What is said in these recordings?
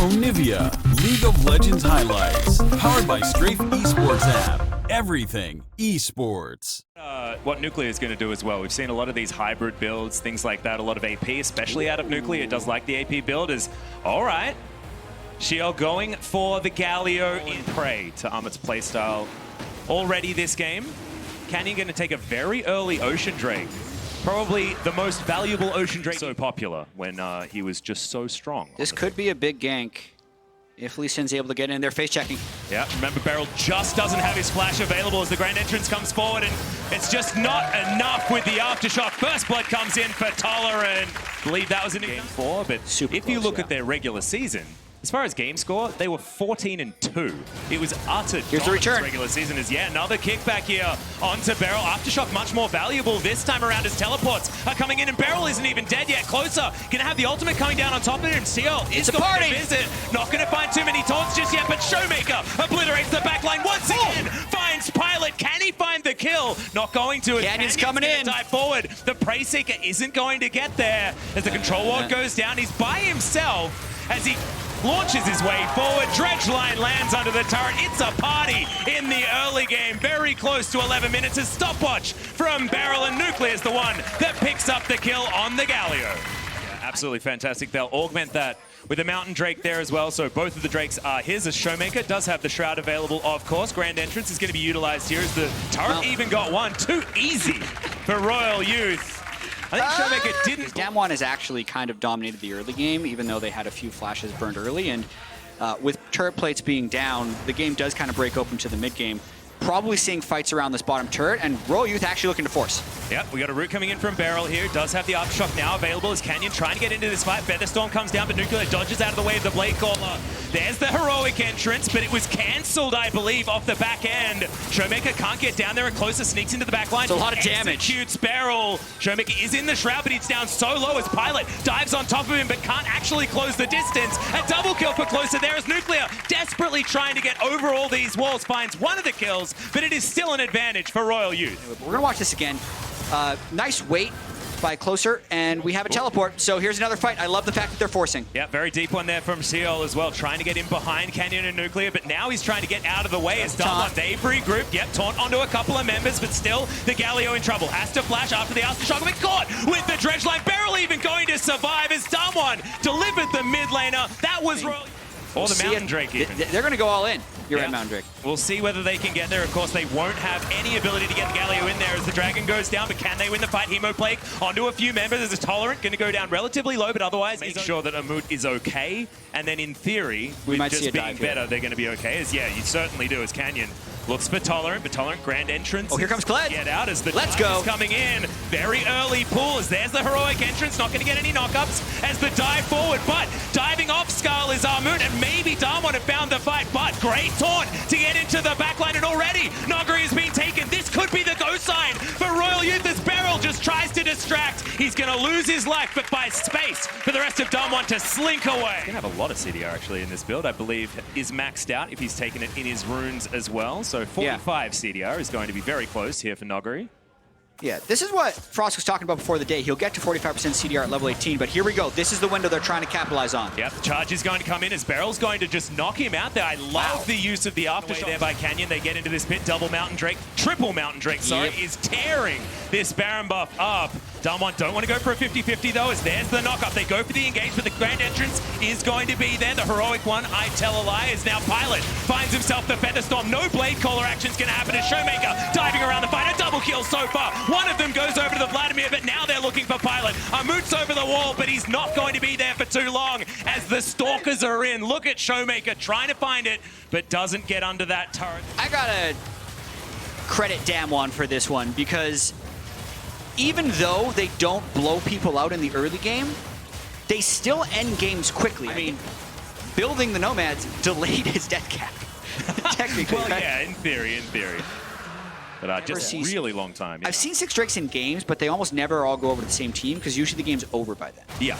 Onivia, League of Legends highlights, powered by Strafe Esports app. Everything esports. What Nuclear is going to do as well. We've seen a lot of these hybrid builds, things like that, a lot of AP, especially out of Nuclear. It does like the AP build is, all right, Shiel going for the Galio in prey to Amit's playstyle already this game. Canyon going to take a very early Ocean Drake. Probably the most valuable Ocean Drake. So popular when he was just so strong. This could be a big gank if Lee Sin's able to get in there face checking. Yeah, remember Beryl just doesn't have his flash available as the Grand Entrance comes forward, and it's just not enough with the Aftershock. First blood comes in for Tolerant. I believe that was in game 4, but Super if you close, look at their regular season, as far as game score, they were 14-2. It was utter Here's the return. Regular season is another kickback here onto Beryl. Aftershock much more valuable this time around as teleports are coming in, and Beryl isn't even dead yet. Closer, gonna have the ultimate coming down on top of him. Seal is going to visit. Not gonna find too many taunts just yet, but Showmaker obliterates the backline once again. Finds Pilot. Can he find the kill? Not going to. Canyon's coming in. Dive forward. The Prey Seeker isn't going to get there as the control ward goes down. He's by himself as he launches his way forward. Dredge line lands under the turret. It's a party in the early game. Very close to 11 minutes. A stopwatch from Beryl, and Nuclear is the one that picks up the kill on the Galio. Yeah, absolutely fantastic. They'll augment that with a Mountain Drake there as well. So both of the Drakes are his. As Showmaker does have the Shroud available, of course. Grand Entrance is going to be utilized here as the turret even got one. Too easy for Royal Youth. I think Showmaker didn't. Damwon has actually kind of dominated the early game, even though they had a few flashes burned early. And with turret plates being down, the game does kind of break open to the mid game. Probably seeing fights around this bottom turret, and Royal Youth actually looking to force. Yep, we got a root coming in from Beryl here. Does have the Aftershock now available as Canyon trying to get into this fight. Featherstorm comes down, but Nuclear dodges out of the way of the Blade Caller. There's the heroic entrance, but it was cancelled, I believe, off the back end. Showmaker can't get down there, and Closer sneaks into the back line. It's a lot of damage. Executes Beryl. Showmaker is in the Shroud, but he's down so low as Pilot dives on top of him, but can't actually close the distance. A double kill for Closer there as Nuclear desperately trying to get over all these walls. Finds one of the kills, but it is still an advantage for Royal Youth. We're gonna watch this again. Nice wait by Closer, and we have a teleport. So here's another fight. I love the fact that they're forcing. Yeah, very deep one there from Seal as well, trying to get in behind Canyon and Nuclear, but now he's trying to get out of the way as Damwon. They regroup. Yep, taunt onto a couple of members, but still the Galio in trouble. Has to flash after the Aftershock, but caught with the dredge line. Beryl even going to survive as Damwon delivered the mid laner. That was Royal. Or the Mountain Drake even. They're going to go all in. You're right, Mountain Drake. We'll see whether they can get there. Of course, they won't have any ability to get the Galio in there as the Dragon goes down, but can they win the fight? Hemoplague onto a few members. There's a Tolerant going to go down relatively low, but otherwise make sure that Amut is okay. And then in theory, with just being better, they're going to be okay. As yeah, you certainly do as Canyon looks for Tolerant, but Tolerant Grand Entrance. Oh, here comes Kled. Get out as the Let's go. Is coming in. Very early pull as there's the heroic entrance. Not going to get any knockups as the dive forward, but diving off Skull is Armut, and maybe Damwon have found the fight, but great taunt to get into the backline, and already Nogari has been taken. This could be the go sign for Royal Youth as Beryl just tries to distract. He's going to lose his life, but buys space for the rest of Damwon to slink away. He's going to have a lot of CDR actually in this build. I believe is maxed out if he's taken it in his runes as well. So 45 CDR is going to be very close here for Nogari. Yeah, this is what Frost was talking about before the day. He'll get to 45% CDR at level 18, but here we go. This is the window they're trying to capitalize on. Yep, the charge is going to come in as Beryl's going to just knock him out there. I love the use of the Aftershock there by Canyon. They get into this pit. Double Mountain Drake, triple Mountain Drake, sorry, is tearing this Baron buff up. Damwon don't want to go for a 50-50 though, as there's the knock-up. They go for the engage, but the Grand Entrance is going to be there. The heroic one, I tell a lie, is now Pilot. Finds himself the Featherstorm. No Blade Caller action's going to happen as Showmaker diving around the fight. A double kill so far. One of them goes over to the Vladimir, but now they're looking for Pilot. Amut's over the wall, but he's not going to be there for too long as the Stalkers are in. Look at Showmaker trying to find it, but doesn't get under that turret. I gotta credit Damwon for this one, because even though they don't blow people out in the early game, they still end games quickly. I mean, building the Nomads delayed his death cap. Technically. Well, yeah, in theory. But just a really long time. I've seen 6 Drakes in games, but they almost never all go over to the same team, because usually the game's over by then. Yeah.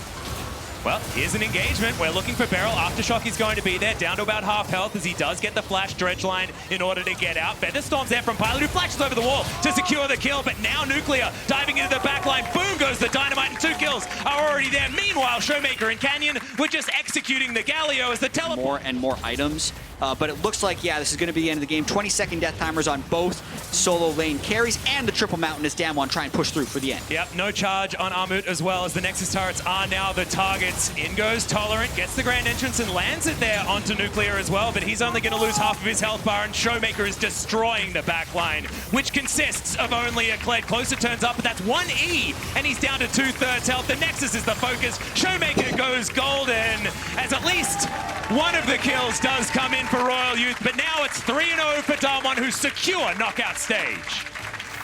Well, here's an engagement. We're looking for Beryl. Aftershock is going to be there, down to about half health as he does get the flash dredge line in order to get out. Featherstorm's there from Pilot, who flashes over the wall to secure the kill, but now Nuclear diving into the back line. Boom goes the dynamite, and 2 kills are already there. Meanwhile, Showmaker and Canyon were just executing the Galio as the teleport. More and more items, but it looks like, yeah, this is going to be the end of the game. 20-second death timers on both solo lane carries and the triple mountain as Damwon try and push through for the end. Yep, no charge on Armut as well, as the Nexus turrets are now the targets. In goes Tolerant, gets the grand entrance and lands it there onto Nuclear as well, but he's only going to lose half of his health bar, and Showmaker is destroying the back line, which consists of only a Kled. Closer turns up, but that's 1 E, and he's down to 2/3 health. The Nexus is the focus. Showmaker goes golden, as at least one of the kills does come in for Royal Youth, but now it's 3-0 for Damwon, who secure knockout stage.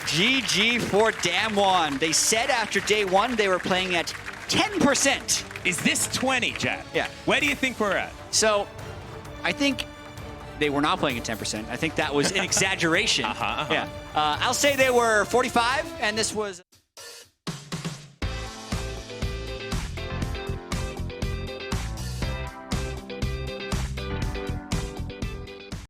GG for Damwon. They said after day 1 they were playing at 10%. Is this 20, Jack? Yeah. Where do you think we're at? So, I think they were not playing at 10%. I think that was an exaggeration. Yeah. I'll say they were 45, and this was...